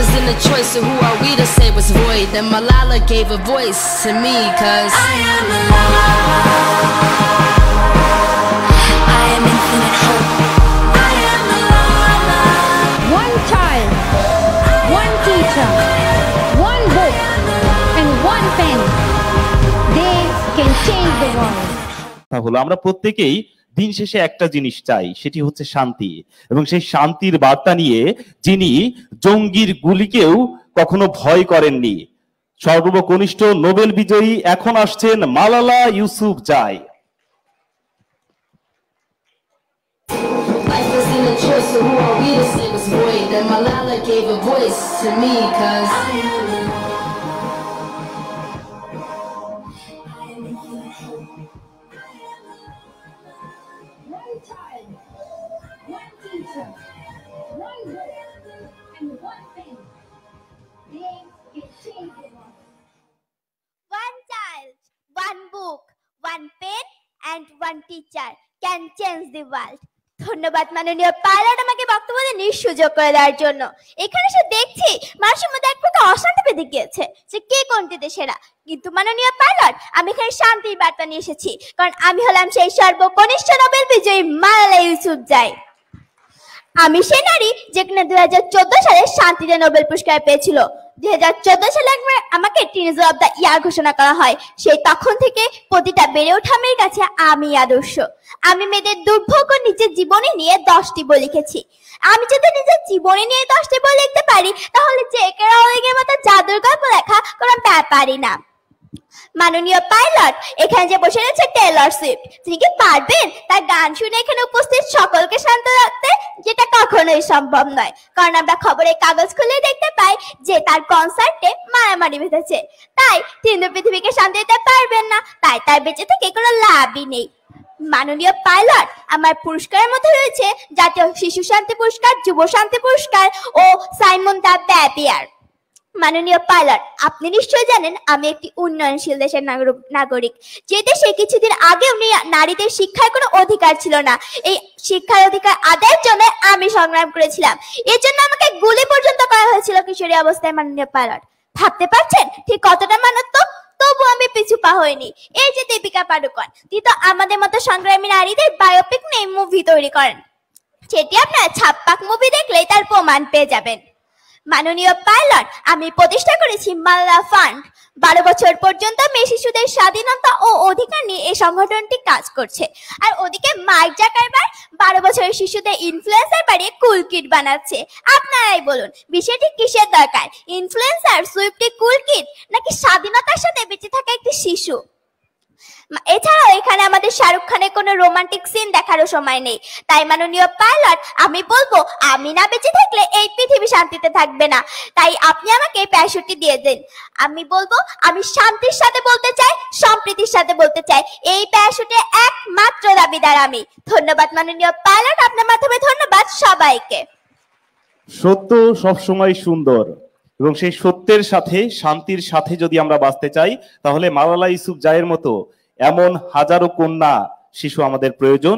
isn't a choice, so who are we to say what's void? Then Malala gave a voice to me, cause I am Malala. I am infinite hope. I am Malala. One child, one teacher, one book, and one pen. They can change the world. তাহলে আমরা প্রত্যেকেই দিন শেষে একটা জিনিস চাই, সেটি হচ্ছে শান্তি। এবং সেই শান্তির বার্তা নিয়ে যিনি জঙ্গির গুলিকেও কখনো ভয় করেননি, সর্বকনিষ্ঠ নোবেল বিজয়ী এখন আসছেন Malala Yousafzai. Life isn't a choice, so who are we to say what's void? Then Malala gave a voice to me, cause I am One child, one teacher, one book, and one pen. They can change the world. One child, one book, one pen, and one teacher can change the world. ধন্যবাদ মাননীয় pilot আমাকে বক্তব্য দেওয়ার সুযোগ করে দেওয়ার জন্য। এখানে সে দেখছি মানুষের মধ্যে এক প্রকার অশান্তি বেঁধে গিয়েছে যে কে কোনটিতে সেরা, কিন্তু মাননীয় পাইলট আমি এখানে শান্তির বার্তা নিয়ে এসেছি, কারণ আমি হলাম সেই সর্বকনিষ্ঠ নোবেল বিজয়ী মালালা ইউসুফজাই। আমি সেই নারী যে কিনা 2014 সালে শান্তিতে নোবেল পুরস্কার পেয়েছিল। 2014 সালে একবার আমাকে টিনেজার অব দ্য ইয়ার ঘোষণা করা হয়। সেই তখন থেকে প্রতিটা বেড়ে ওঠা মেয়ের কাছে আমি আদর্শ। আমি মেয়েদের দুর্ভোগ ও নিজের জীবনী নিয়ে 10টি বই লিখেছি। আমি যদি নিজের জীবনী নিয়ে 10টি বই লিখতে পারি, তাহলে জেকে রাউলিংয়ের মতো জাদুর গল্প লেখা কোনো ব্যাপারই না। মাননীয় পাইলট, এখানে যে বসে রয়েছে টেলর সুইফট, তিনি কি পারবেন তার গান শুনে এখানে উপস্থিত সকলকে শান্ত রাখতে? যেটা কখনোই সম্ভব নয়, কারণ আমরা খবরের কাগজ খুলে দেখতে পাই যে তার কনসার্টে মারামারি বেঁধেছে। তাই তিনি পৃথিবীকে শান্তি দিতে পারবেন না, তাই তার বেঁচে থেকে কোনো লাভই নেই। মাননীয় পাইলট, আমার পুরস্কারের মধ্যে রয়েছে জাতীয় শিশু শান্তি পুরস্কার, যুব শান্তি পুরস্কার ও সাইমন দ্য ব্যাবিয়ার। মাননীয় পাইলট, আপনি নিশ্চয়ই জানেন আমি একটি উন্নয়নশীল দেশের নাগরিক, যে দেশে কিছুদিন আগেও নারীদের শিক্ষার কোনো অধিকার ছিল না। এই শিক্ষার অধিকার আদায়ের জন্য আমি সংগ্রাম করেছিলাম, এর জন্য আমাকে গুলি পর্যন্ত করা হয়েছিল কিশোরী অবস্থায়। মাননীয় পাইলট, ভাবতে পারছেন ঠিক কতটা মানত্ব? তবু আমি পিছু পা হইনি। এই যে দীপিকা পাডুকোন, তিনি তো আমাদের মতো সংগ্রামী নারীদের বায়োপিক নিয়ে মুভি তৈরি করেন, সেটি আপনারা ছাপ্পাক মুভি দেখলেই তার প্রমাণ পেয়ে যাবেন। মাননীয় পাইলট, আমি প্রতিষ্ঠা করেছি মালালা ফান্ড। 12 বছর পর্যন্ত মেয়ে শিশুদের স্বাধীনতা ও অধিকার নিয়ে এই সংগঠনটি কাজ করছে। আর ওদিকে মাইক জাকারবার্গ 12 বছরের শিশুদের ইনফ্লুয়েন্সার বানিয়ে কুল কিড বানাচ্ছে। আপনারাই বলুন বিষয়টি কিসের দরকার? ইনফ্লুয়েন্সার, সুইফটি, কুল কিড, নাকি স্বাধীনতার সাথে বেঁচে থাকা একটি শিশু? এছাড়াও এখানে আমাদের শাহরুখ খানের কোনো রোমান্টিক সিন দেখারও সময় নেই। তাই মাননীয় পাইলট, আমি বলবো আমি না বেঁচে থাকলে এই পৃথিবী শান্তিতে থাকবে না। তাই আপনি আমাকে এই প্যারাশুটটি দিয়ে দিন। আমি বলবো আমি শান্তির সাথে বলতে চাই, সম্প্রীতির সাথে বলতে চাই। এই প্যারাশুটের একমাত্র দাবিদার আমি। ধন্যবাদ মাননীয় পাইলট, আপনার মাধ্যমে ধন্যবাদ সবাইকে। সত্য সবসময় সুন্দর, এবং সেই সত্যের সাথে শান্তির সাথে যদি আমরা বাঁচতে চাই, তাহলে মালালা ইউসুফজাইয়ের মতো এমন হাজারো কন্যা শিশু আমাদের প্রয়োজন।